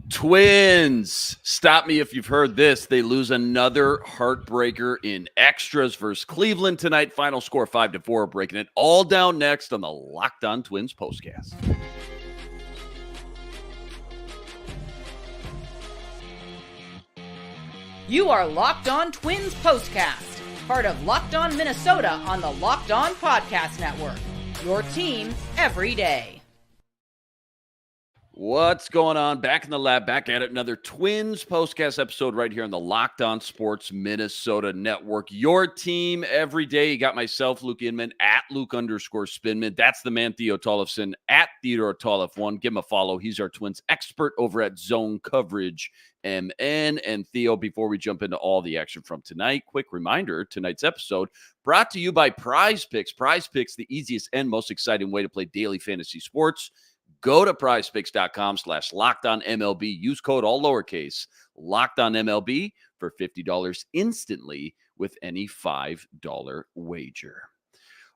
Twins. Stop me if you've heard this. They lose another heartbreaker in extras versus Cleveland tonight. Final score 5-4. Breaking it all down next on the Locked On Twins postcast. You are Locked On Twins postcast, part of Locked On Minnesota on the Locked On Podcast Network. Your team every day. What's going on? Back in the lab, back at it. Another Twins postcast episode right here on the Locked On Sports Minnesota Network. Your team every day. You got myself, Luke Inman, at Luke_Spinman. That's the man, Theo Tollefson, at Theodore Tollef1. Give him a follow. He's our Twins expert over at Zone Coverage MN. And Theo, before we jump into all the action from tonight, quick reminder, tonight's episode brought to you by Prize Picks. Prize Picks, the easiest and most exciting way to play daily fantasy sports. Go to prizepicks.com/LockedOnMLB. Use code all lowercase LockedOnMLB for $50 instantly with any $5 wager.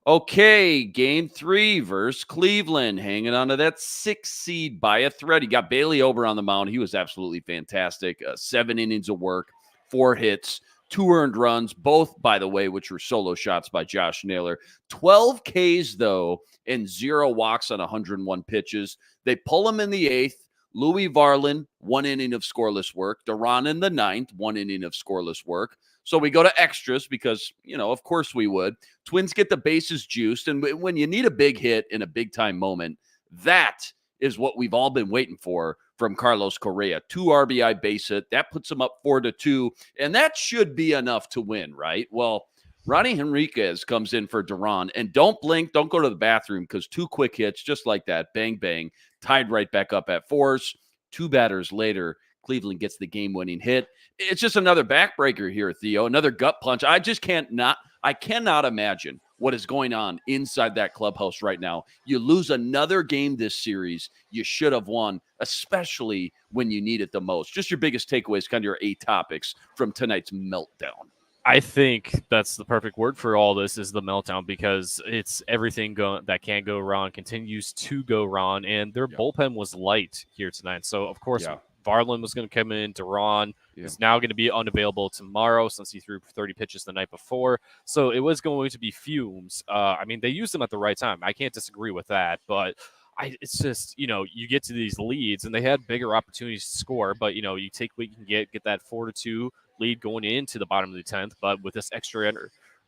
Okay, game 3 versus Cleveland. Hanging on to that 6 seed by a thread. You got Bailey Ober on the mound. He was absolutely fantastic. 7 innings of work, 4 hits, 2 earned runs, both, by the way, which were solo shots by Josh Naylor. 12 Ks, though, and 0 walks on 101 pitches. They pull him in the 8th. Louis Varland, 1 inning of scoreless work. Duran in the 9th, 1 inning of scoreless work. So we go to extras because, of course we would. Twins get the bases juiced. And when you need a big hit in a big-time moment, that is what we've all been waiting for from Carlos Correa. 2 RBI base hit. That puts him up 4-2. And that should be enough to win, right? Well, Ronnie Henriquez comes in for Duran. And don't blink. Don't go to the bathroom because 2 quick hits just like that. Bang, bang. Tied right back up at 4s. 2 batters later, Cleveland gets the game-winning hit. It's just another backbreaker here, Theo. Another gut punch. I cannot imagine what is going on inside that clubhouse right now. You lose another game this series you should have won, especially when you need it the most. Just your biggest takeaways, kind of your 8 topics from tonight's meltdown. I think that's the perfect word for all this is the meltdown because it's everything that can go wrong continues to go wrong, and their bullpen was light here tonight. So, of course, Varland was going to come in. Duran is now going to be unavailable tomorrow since he threw 30 pitches the night before. So it was going to be fumes. They used them at the right time. I can't disagree with that, but it's just, you get to these leads, and they had bigger opportunities to score, but, you take what you can get that 4-2 lead going into the bottom of the 10th, but with this extra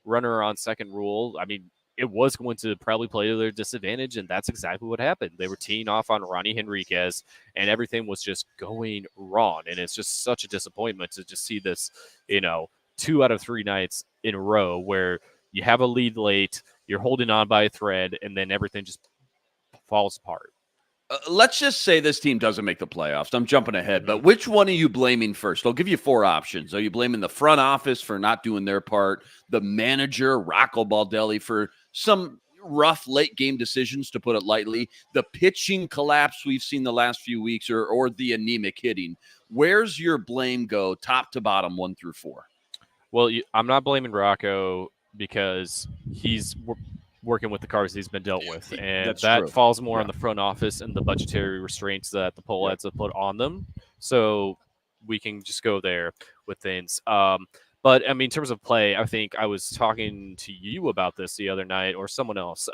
runner on second rule, it was going to probably play to their disadvantage, and that's exactly what happened. They were teeing off on Ronnie Henriquez, and everything was just going wrong, and it's just such a disappointment to just see this, 2 out of 3 nights in a row where you have a lead late, you're holding on by a thread, and then everything just falls apart. Let's just say this team doesn't make the playoffs. I'm jumping ahead, but which one are you blaming first? I'll give you 4 options. Are you blaming the front office for not doing their part, the manager, Rocco Baldelli, for some rough late game decisions, to put it lightly, the pitching collapse we've seen the last few weeks, or the anemic hitting? Where's your blame go, top to bottom, 1 through 4? Well, I'm not blaming Rocco because he's working with the cards he's been dealt with, and That's that true. falls more on the front office and the budgetary restraints that the poll heads have put on them. So we can just go there with things. But, in terms of play, I think I was talking to you about this the other night, or someone else.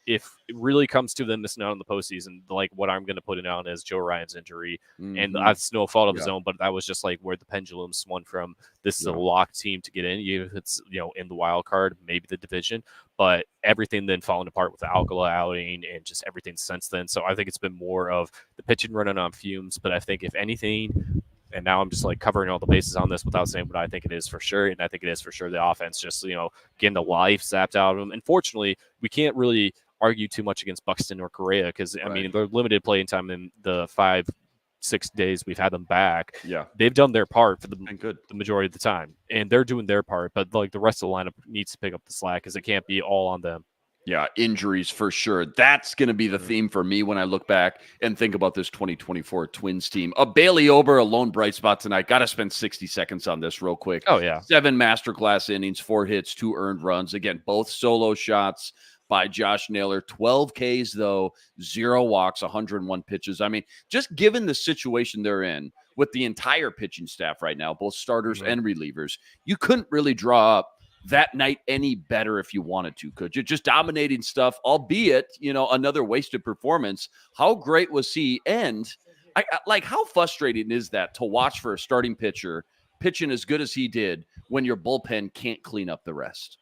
If it really comes to them missing out on the postseason, like what I'm going to put it on is Joe Ryan's injury. And that's no fault of his own, but that was just like where the pendulum swung from. This is a locked team to get in. Even if it's, in the wild card, maybe the division. But everything then falling apart with the Alcala outing and just everything since then. So I think it's been more of the pitching running on fumes. But I think if anything, and now I'm just like covering all the bases on this without saying what I think it is for sure. And I think it is for sure the offense just, getting the life zapped out of them. Unfortunately, we can't really argue too much against Buxton or Correa because, they're limited playing time in the 5-6 days we've had them back. Yeah. They've done their part for the majority of the time. And they're doing their part. But like the rest of the lineup needs to pick up the slack because it can't be all on them. Yeah, injuries for sure. That's going to be the theme for me when I look back and think about this 2024 Twins team. Bailey Ober, a lone bright spot tonight. Got to spend 60 seconds on this real quick. Oh, yeah. 7 masterclass innings, 4 hits, 2 earned runs. Again, both solo shots by Josh Naylor. 12 Ks, though, 0 walks, 101 pitches. I mean, just given the situation they're in with the entire pitching staff right now, both starters and relievers, you couldn't really draw up that night any better if you wanted to, could you? Just dominating stuff, albeit, another wasted performance. How great was he? And how frustrating is that to watch for a starting pitcher pitching as good as he did when your bullpen can't clean up the rest?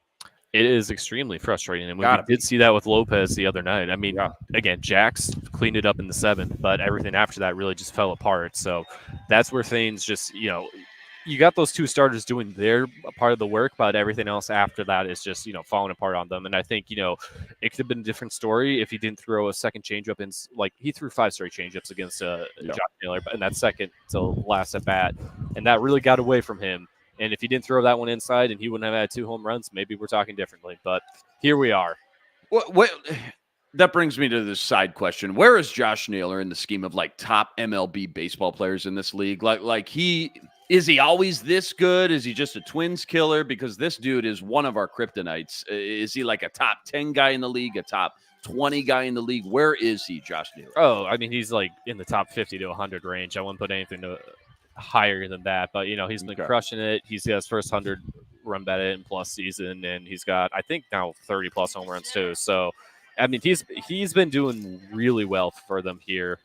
It is extremely frustrating, and we did see that with Lopez the other night. I mean, again, Jax cleaned it up in the 7th, but everything after that really just fell apart. So that's where things just, you got those 2 starters doing their part of the work, but everything else after that is just, falling apart on them. And I think, it could have been a different story if he didn't throw a second changeup in, he threw 5 straight changeups against Josh Naylor in that second to last at bat, and that really got away from him. And if he didn't throw that one inside and he wouldn't have had 2 home runs, maybe we're talking differently. But here we are. What that brings me to this side question. Where is Josh Naylor in the scheme of top MLB baseball players in this league? Is he always this good? Is he just a Twins killer? Because this dude is one of our kryptonites. Is he a top 10 guy in the league, a top 20 guy in the league? Where is he, Josh Naylor? Oh, I mean, he's in the top 50 to 100 range. I wouldn't put anything higher than that, but he's been crushing it. He's got his first 100 run batted in plus season, and he's got, I think, now 30 plus home runs too. So, I mean, he's been doing really well for them here.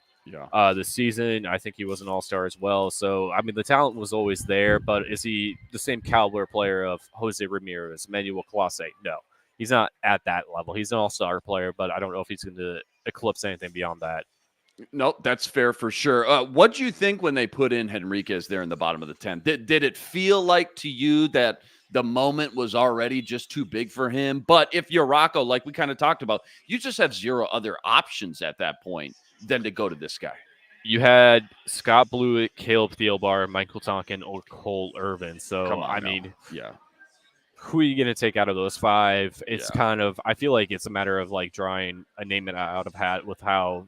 This season. I think he was an all-star as well. So, I mean, the talent was always there, but is he the same caliber player of Jose Ramirez, Manuel Clase? No, he's not at that level. He's an all-star player, but I don't know if he's going to eclipse anything beyond that. Nope, that's fair for sure. What do you think when they put in Henriquez there in the bottom of the 10th? Did it feel like to you that the moment was already just too big for him? But if you're Rocco, like we kind of talked about, you just have 0 other options at that point than to go to this guy. You had Scott Blewett, Caleb Thielbar, Michael Tonkin, or Cole Irvin. So, I mean, who are you going to take out of those 5? It's kind of, I feel like it's a matter of drawing a name out of hat with how,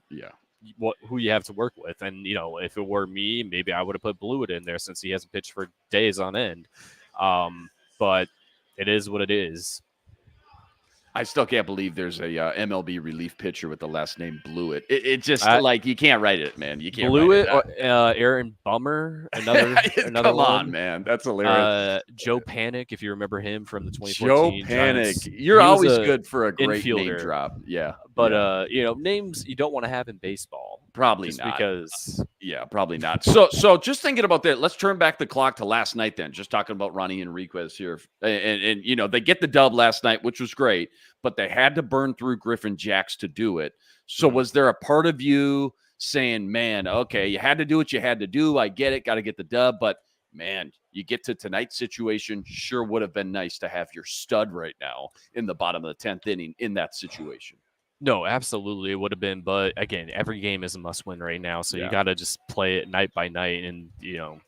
who you have to work with. And, if it were me, maybe I would have put Blewett in there since he hasn't pitched for days on end. But it is what it is. I still can't believe there's a MLB relief pitcher with the last name Blewett. It just you can't write it, man. You can't. Blewett, Aaron Bummer, another Come one. On, man, that's hilarious. Joe Panic, if you remember him from the 2014. Joe Panic, Giants. You're always good for a great infielder. Name drop. Yeah, but names you don't want to have in baseball. Probably just not. Because probably not. So just thinking about that, let's turn back the clock to last night then. Just talking about Ronnie Henriquez here. And they get the dub last night, which was great, but they had to burn through Griffin Jax to do it. So was there a part of you saying, man, okay, you had to do what you had to do. I get it. Got to get the dub. But, man, you get to tonight's situation, sure would have been nice to have your stud right now in the bottom of the 10th inning in that situation. No, absolutely, it would have been. But again, every game is a must-win right now, so you got to just play it night by night. And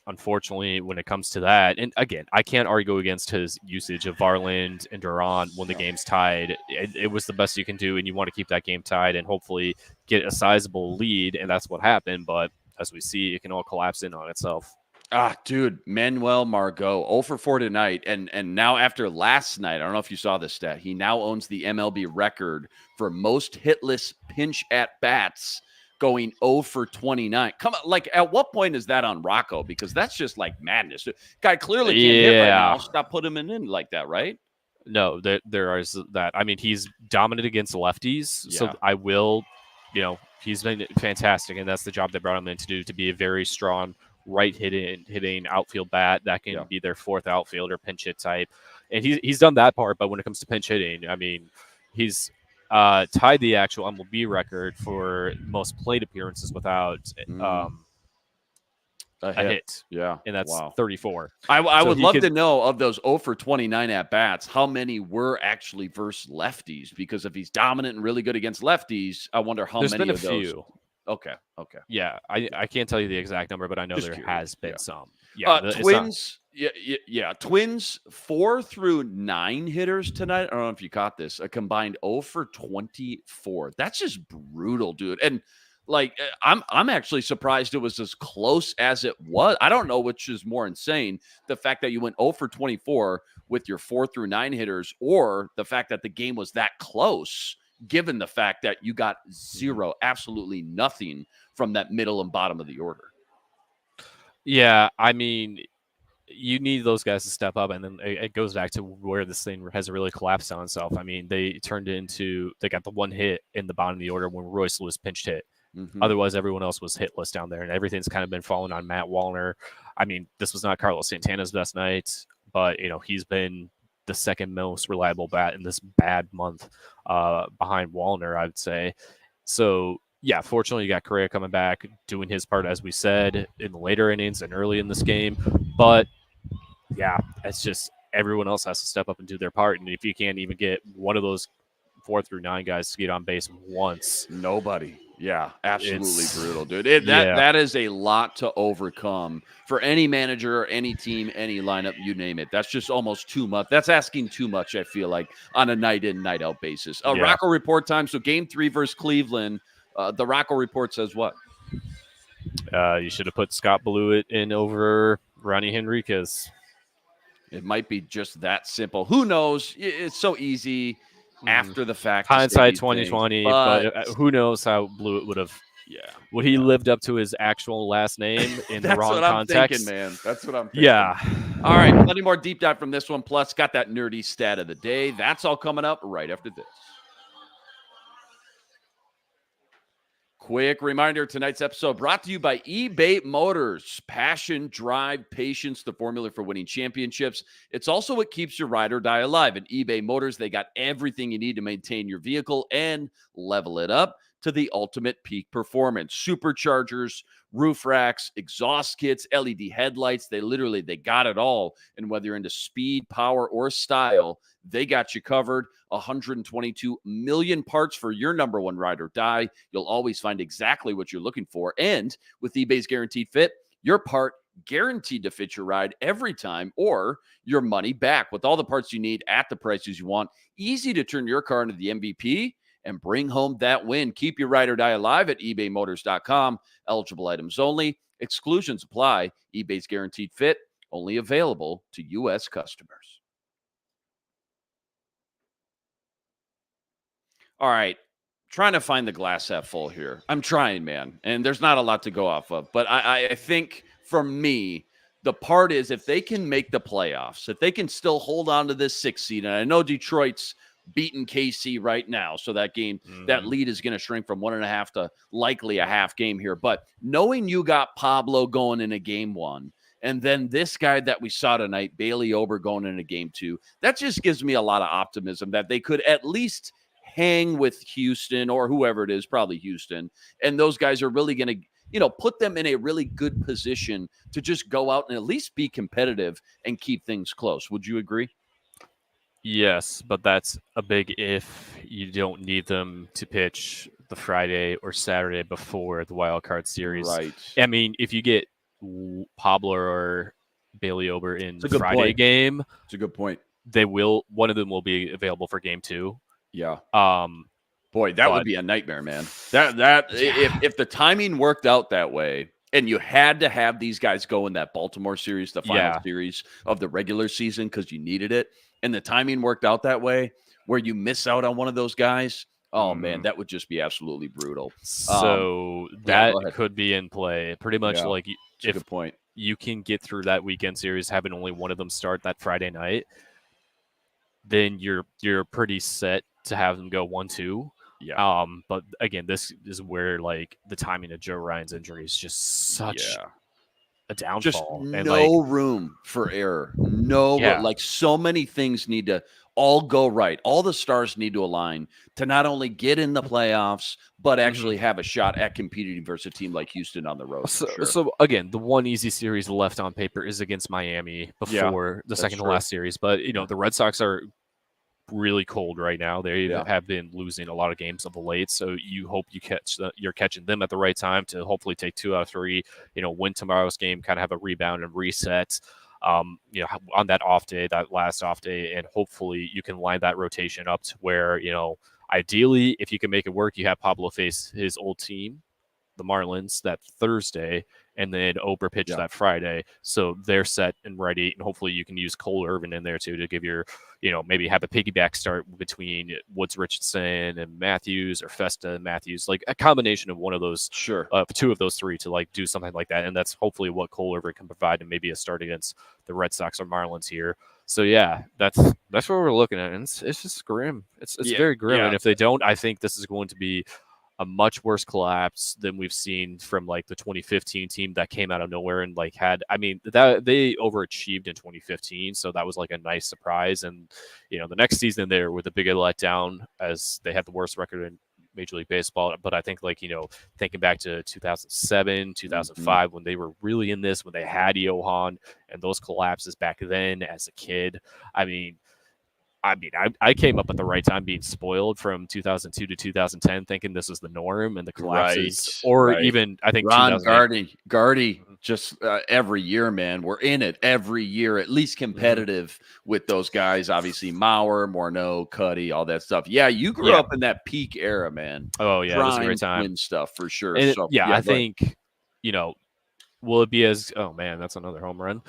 unfortunately, when it comes to that, and again, I can't argue against his usage of Varland and Duran when the game's tied. It was the best you can do, and you want to keep that game tied and hopefully get a sizable lead, and that's what happened. But as we see, it can all collapse in on itself. Dude, Manuel Margot, 0 for 4 tonight. And now after last night, I don't know if you saw this stat, he now owns the MLB record for most hitless pinch at bats, going 0 for 29. Come on, at what point is that on Rocco? Because that's just madness. Guy clearly can't hit right now. Stop putting him in like that, right? No, there is that. I mean, he's dominant against lefties, so I will, he's been fantastic, and that's the job they brought him in to do, to be a very strong hitting outfield bat that can be their 4th outfielder, pinch hit type. And he's done that part, but when it comes to pinch hitting, I mean, he's tied the actual MLB record for most plate appearances without a hit. Yeah. And that's 34. I would love to know, of those 0 for 29 at bats, how many were actually versus lefties? Because if he's dominant and really good against lefties, I wonder how many of those. Few. Okay. Yeah, I can't tell you the exact number, but I know there has been some. Twins, Twins 4 through 9 hitters tonight. I don't know if you caught this. A combined 0 for 24. That's just brutal, dude. And Like, I'm actually surprised it was as close as it was. I don't know which is more insane, the fact that you went 0 for 24 with your 4 through 9 hitters, or the fact that the game was that close, given the fact that you got zero, absolutely nothing from that middle and bottom of the order. Yeah, I mean, you need those guys to step up, and then it goes back to where this thing has really collapsed on itself. I mean, they got the one hit in the bottom of the order when Royce Lewis pinched hit. Mm-hmm. Otherwise, everyone else was hitless down there, and everything's kind of been falling on Matt Wallner. I mean, this was not Carlos Santana's best night, but he's been the second most reliable bat in this bad month, behind Wallner, I would say. So yeah, fortunately, you got Correa coming back, doing his part, as we said, in the later innings and early in this game. But yeah, it's just everyone else has to step up and do their part. And if you can't even get one of those 4 through 9 guys to get on base once, nobody. Yeah, absolutely brutal, dude. That is a lot to overcome for any manager, any team, any lineup, you name it. That's just almost too much. That's asking too much, I feel like, on a night in, night out basis. Rocco report time. So game 3 versus Cleveland. The Rocco report says what? You should have put Scott Blewett in over Ronnie Henriquez. It might be just that simple. Who knows? It's so easy after the fact. Hindsight 2020, but who knows how Blewett would have. Yeah. Would he lived up to his actual last name in the wrong context? That's what I'm thinking, man. That's what I'm thinking. Yeah. All right. Plenty more deep dive from this one. Plus, got that nerdy stat of the day. That's all coming up right after this. Quick reminder, tonight's episode brought to you by eBay Motors. Passion, drive, patience, the formula for winning championships. It's also what keeps your ride or die alive. At eBay Motors, they got everything you need to maintain your vehicle and level it up to the ultimate peak performance. Superchargers, roof racks, exhaust kits, LED headlights. They got it all. And whether you're into speed, power, or style, they got you covered. 122 million parts for your number one ride or die. You'll always find exactly what you're looking for. And with eBay's Guaranteed Fit, your part guaranteed to fit your ride every time, or your money back with all the parts you need at the prices you want. Easy to turn your car into the MVP and bring home that win. Keep your ride or die alive at ebaymotors.com. Eligible items only. Exclusions apply. eBay's Guaranteed Fit, only available to U.S. customers. All right. Trying to find the glass half full here. I'm trying, man. And there's not a lot to go off of. But I think for me, the part is if they can make the playoffs, if they can still hold on to this 6th seed, and I know Detroit's beating KC right now, so that game, that lead is going to shrink from 1.5 to likely a half game here. But knowing you got Pablo going into game 1, and then this guy that we saw tonight, Bailey Ober, going into game 2, that just gives me a lot of optimism that they could at least hang with Houston or whoever it is, probably Houston. And those guys are really going to, put them in a really good position to just go out and at least be competitive and keep things close. Would you agree? Yes, but that's a big if. You don't need them to pitch the Friday or Saturday before the wild card series. Right. I mean, if you get Pablo or Bailey Ober in the Friday game, it's a good point. One of them will be available for game 2. Yeah. Boy, that would be a nightmare, man. If the timing worked out that way, and you had to have these guys go in that Baltimore series, the final series of the regular season, because you needed it, and the timing worked out that way, where you miss out on one of those guys, man, that would just be absolutely brutal. So that could be in play. Pretty much like if good point. You can get through that weekend series having only one of them start that Friday night, then you're pretty set to have them go 1-2. Yeah. But again, this is where like the timing of Joe Ryan's injury is just such a downfall. Just and no room for error. Like so many things need to all go right. All the stars need to align to not only get in the playoffs, but actually have a shot at competing versus a team like Houston on the road. So again, the one easy series left on paper is against Miami before the second to last series. But the Red Sox are really cold right now. They have been losing a lot of games of the late, so you hope you're catching them at the right time to hopefully take 2 out of 3. Win tomorrow's game, kind of have a rebound and reset. On that off day, that last off day, and hopefully you can line that rotation up to where ideally, if you can make it work, you have Pablo face his old team the Marlins that Thursday, and then Ober pitched that Friday. So they're set and ready, and hopefully you can use Cole Irvin in there too to give your, maybe have a piggyback start between Woods Richardson and Matthews, or Festa and Matthews, like a combination of one of those, two of those three to like do something like that. And that's hopefully what Cole Irvin can provide, and maybe a start against the Red Sox or Marlins here. So yeah, that's what we're looking at, and it's just grim. It's very grim, and if they don't, I think this is going to be a much worse collapse than we've seen from like the 2015 team that came out of nowhere and like that they overachieved in 2015, so that was like a nice surprise. And the next season they were the bigger letdown, as they had the worst record in Major League Baseball. But I think thinking back to 2007, 2005, when they were really in this, when they had Johan and those collapses back then as a kid, I came up at the right time, being spoiled from 2002 to 2010, thinking this was the norm, and the collapses, even I think Ron Gardy, just every year, man, we're in it every year, at least competitive with those guys. Obviously, Mauer, Morneau, Cuddy, all that stuff. Yeah, you grew up in that peak era, man. Oh yeah, it was a great time. Win stuff for sure. And I think will it be as that's another home run?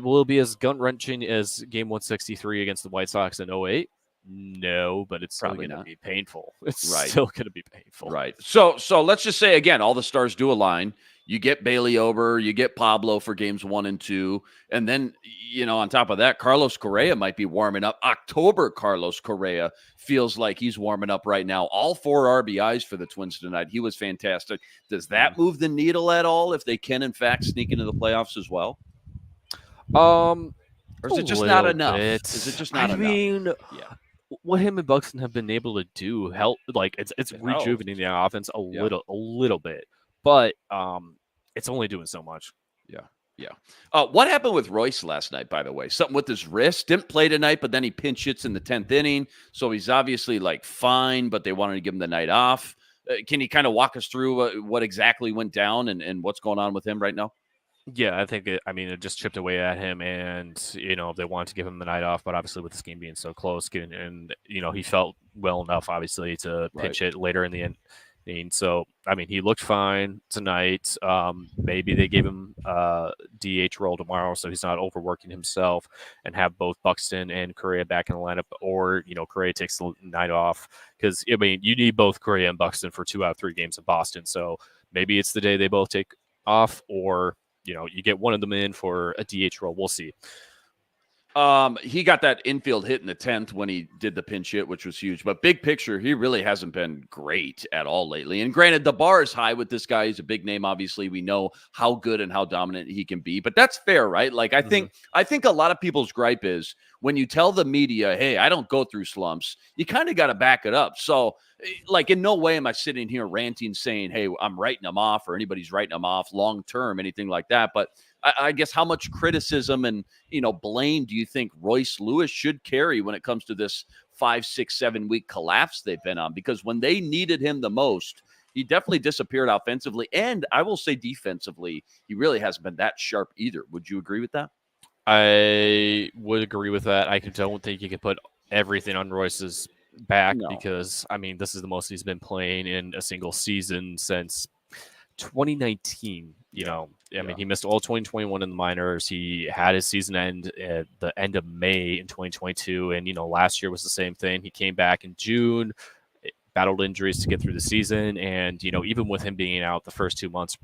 Will it be as gut-wrenching as Game 163 against the White Sox in 2008? No, but it's probably going to be painful. It's still going to be painful. Right. So let's just say, again, all the stars do align. You get Bailey Ober, you get Pablo for games 1 and 2. And then, on top of that, Carlos Correa might be warming up. October Carlos Correa feels like he's warming up right now. All 4 RBIs for the Twins tonight. He was fantastic. Does that move the needle at all if they can, in fact, sneak into the playoffs as well? Or is it just not enough? Is it just not enough? What him and Buxton have been able to do help, like it's rejuvenating the offense a little bit. But it's only doing so much. Yeah. What happened with Royce last night, by the way? Something with his wrist. Didn't play tonight, but then he pinch hits in the 10th inning. So he's obviously like fine, but they wanted to give him the night off. Can you kind of walk us through what exactly went down and what's going on with him right now? Yeah, I think it just chipped away at him, and they wanted to give him the night off, but obviously with this game being so close, he felt well enough obviously to pinch hit later in the end. So, he looked fine tonight. Maybe they gave him a DH role tomorrow, so he's not overworking himself, and have both Buxton and Correa back in the lineup, or, Correa takes the night off, because, you need both Correa and Buxton for 2 out of 3 games in Boston. So maybe it's the day they both take off, or, you get one of them in for a DH role. We'll see. He got that infield hit in the 10th when he did the pinch hit, which was huge. But big picture, he really hasn't been great at all lately. And granted, the bar is high with this guy. He's a big name. Obviously, we know how good and how dominant he can be. But that's fair, right? Like, I think a lot of people's gripe is when you tell the media, hey, I don't go through slumps, you kind of got to back it up. So, like, in no way am I sitting here ranting saying, hey, I'm writing him off, or anybody's writing him off long term, anything like that. But I guess how much criticism and, blame do you think Royce Lewis should carry when it comes to this 5, 6, 7 week collapse they've been on? Because when they needed him the most, he definitely disappeared offensively. And I will say defensively, he really hasn't been that sharp either. Would you agree with that? I would agree with that. I don't think you can put everything on Royce's back because, this is the most he's been playing in a single season since 2019. He missed all 2021 in the minors. He had his season end at the end of May in 2022. And, last year was the same thing. He came back in June, battled injuries to get through the season. And, even with him being out the first 2 months,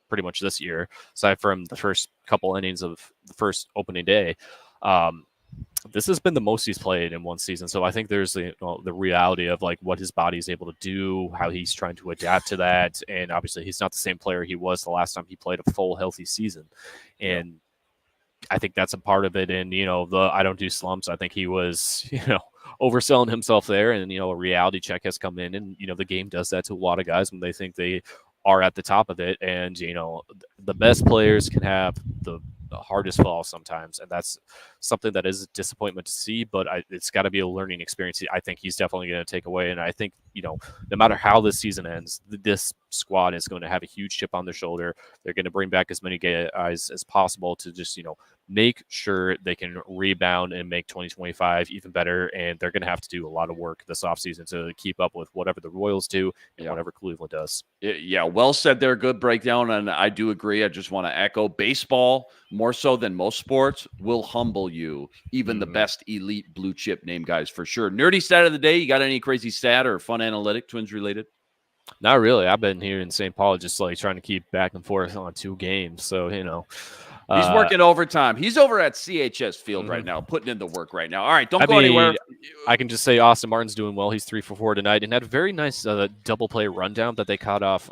pretty much this year, aside from the first couple innings of the first opening day, this has been the most he's played in one season. So I think there's the reality of like what his body is able to do, how he's trying to adapt to that. And obviously he's not the same player he was the last time he played a full healthy season. And I think that's a part of it. And, I don't do slumps. I think he was, overselling himself there. And, a reality check has come in, and, the game does that to a lot of guys when they think they are at the top of it. And, the best players can have the hardest fall sometimes, and that's something that is a disappointment to see, but it's got to be a learning experience. I think he's definitely going to take away, and I think no matter how this season ends, this squad is going to have a huge chip on their shoulder. They're going to bring back as many guys as possible to just, make sure they can rebound and make 2025 even better. And they're going to have to do a lot of work this offseason to keep up with whatever the Royals do and whatever Cleveland does. Yeah, well said there. Good breakdown. And I do agree. I just want to echo baseball, more so than most sports, will humble you. Even the best elite blue chip name guys, for sure. Nerdy stat of the day. You got any crazy stat or fun analytic, Twins related? Not really. I've been here in St. Paul just like trying to keep back and forth on 2 games. So, he's working overtime. He's over at CHS Field right now, putting in the work right now. All right, don't go anywhere. I can just say Austin Martin's doing well. He's 3 for 4 tonight and had a very nice double play rundown that they caught off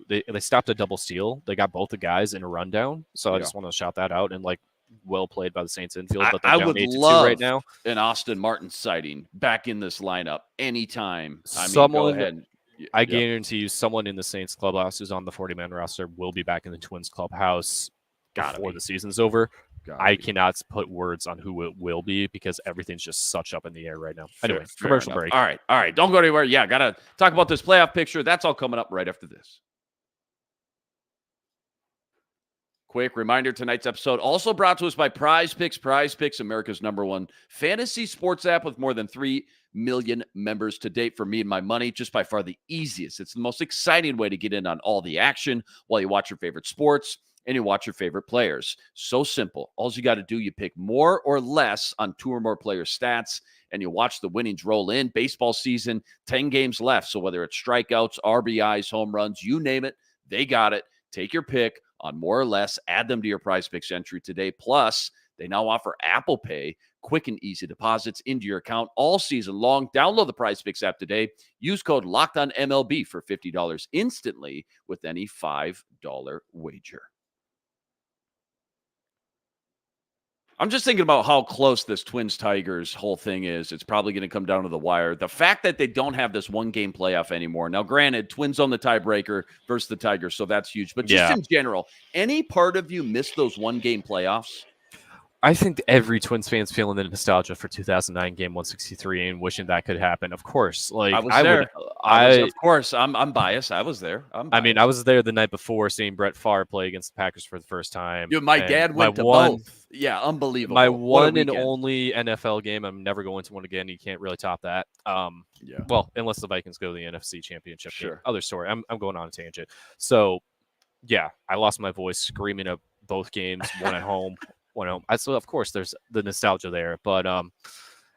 they stopped a double steal. They got both the guys in a rundown. So I just want to shout that out and well played by the Saints infield. But I would love right now an Austin Martin sighting back in this lineup anytime. Go ahead. I guarantee you someone in the Saints clubhouse who's on the 40-man roster will be back in the Twins clubhouse before the season's over. I cannot put words on who it will be because everything's just such up in the air right now. Anyway, commercial break. All right. Don't go anywhere. Yeah, got to talk about this playoff picture. That's all coming up right after this. Quick reminder, tonight's episode also brought to us by Prize Picks. Prize Picks, America's #1 fantasy sports app with more than 3 million members to date. For me and my money, just by far the easiest. It's the most exciting way to get in on all the action while you watch your favorite sports and you watch your favorite players. So simple. All you got to do, you pick more or less on 2 or more player stats, and you watch the winnings roll in. Baseball season, 10 games left. So whether it's strikeouts, RBIs, home runs, you name it, they got it. Take your pick on more or less, add them to your Prize Picks entry today. Plus, they now offer Apple Pay, quick and easy deposits into your account all season long. Download the Prize Picks app today. Use code LOCKEDONMLB for $50 instantly with any $5 wager. I'm just thinking about how close this Twins-Tigers whole thing is. It's probably going to come down to the wire. The fact that they don't have this one-game playoff anymore. Now, granted, Twins on the tiebreaker versus the Tigers, so that's huge. But just in general, any part of you miss those one-game playoffs? I think every Twins fan's feeling the nostalgia for 2009 Game 163 and wishing that could happen. Of course, I was there. Of course, I'm biased. I was there. I was there the night before seeing Brett Favre play against the Packers for the first time. My dad went to both. Yeah, unbelievable. My one and only NFL game. I'm never going to one again. You can't really top that. Well, unless the Vikings go to the NFC Championship game. Other story. I'm going on a tangent. So, I lost my voice screaming at both games, one at home. So of course there's the nostalgia there, but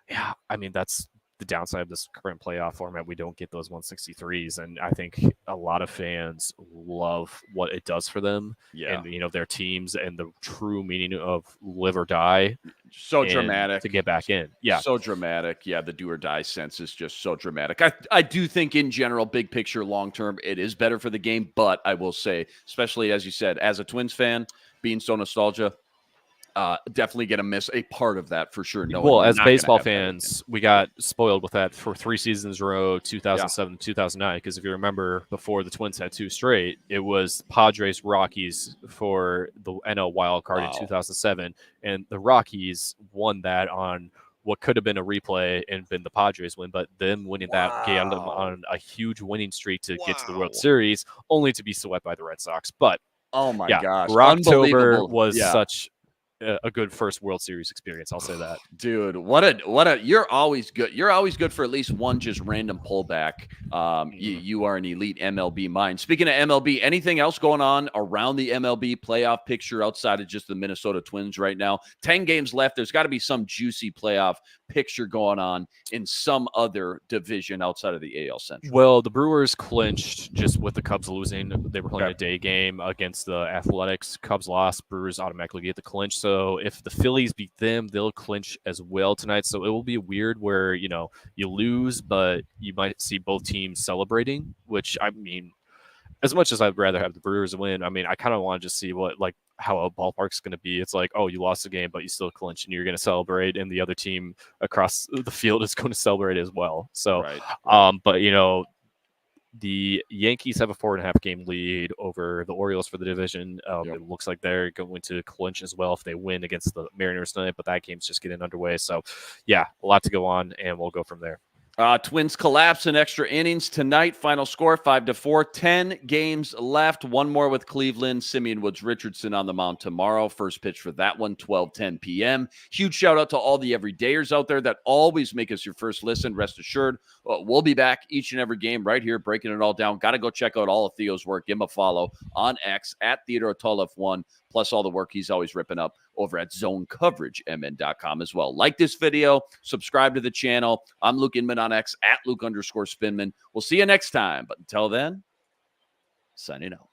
that's the downside of this current playoff format. We don't get those 163s, and I think a lot of fans love what it does for them, and their teams and the true meaning of live or die. So dramatic to get back in. So dramatic. The do or die sense is just so dramatic. I do think in general, big picture, long term, it is better for the game, but I will say, especially as you said, as a Twins fan, being so nostalgia, definitely going to miss a part of that for sure. Well, as baseball fans, we got spoiled with that for 3 seasons in a row, 2007 to 2009. Because if you remember, before the Twins had 2 straight, it was Padres Rockies for the NL wild card in 2007, and the Rockies won that on what could have been a replay and been the Padres win, but them winning that gave them on a huge winning streak to get to the World Series, only to be swept by the Red Sox. But oh my gosh, Rocktober was such a good first World Series experience. I'll say that. Dude, you're always good. You're always good for at least one just random pullback. You are an elite MLB mind. Speaking of MLB, anything else going on around the MLB playoff picture outside of just the Minnesota Twins right now? 10 games left. There's got to be some juicy playoff picture going on in some other division outside of the AL Central. Well, the Brewers clinched just with the Cubs losing. They were playing a day game against the Athletics. Cubs lost. Brewers automatically get the clinch. So if the Phillies beat them, they'll clinch as well tonight. So it will be weird where, you lose, but you might see both teams celebrating, which, I mean, as much as I'd rather have the Brewers win, I mean, I kind of want to just see how a ballpark's going to be. It's like, oh, you lost the game, but you still clinch and you're going to celebrate, and the other team across the field is going to celebrate as well. So, but the Yankees have a 4.5 game lead over the Orioles for the division. It looks like they're going to clinch as well if they win against the Mariners tonight, but that game's just getting underway. So, a lot to go on, and we'll go from there. Twins collapse in extra innings tonight. Final score 5-4. 10 games left. One more with Cleveland. Simeon Woods Richardson on the mound tomorrow. First pitch for that one, 12:10 p.m. Huge shout out to all the everydayers out there that always make us your first listen. Rest assured, we'll be back each and every game right here, breaking it all down. Got to go check out all of Theo's work. Give him a follow on X at Theodore Tollefson, plus all the work he's always ripping up over at ZoneCoverageMN.com as well. Like this video, subscribe to the channel. I'm Luke Inman on X at Luke_Spinman. We'll see you next time. But until then, signing out.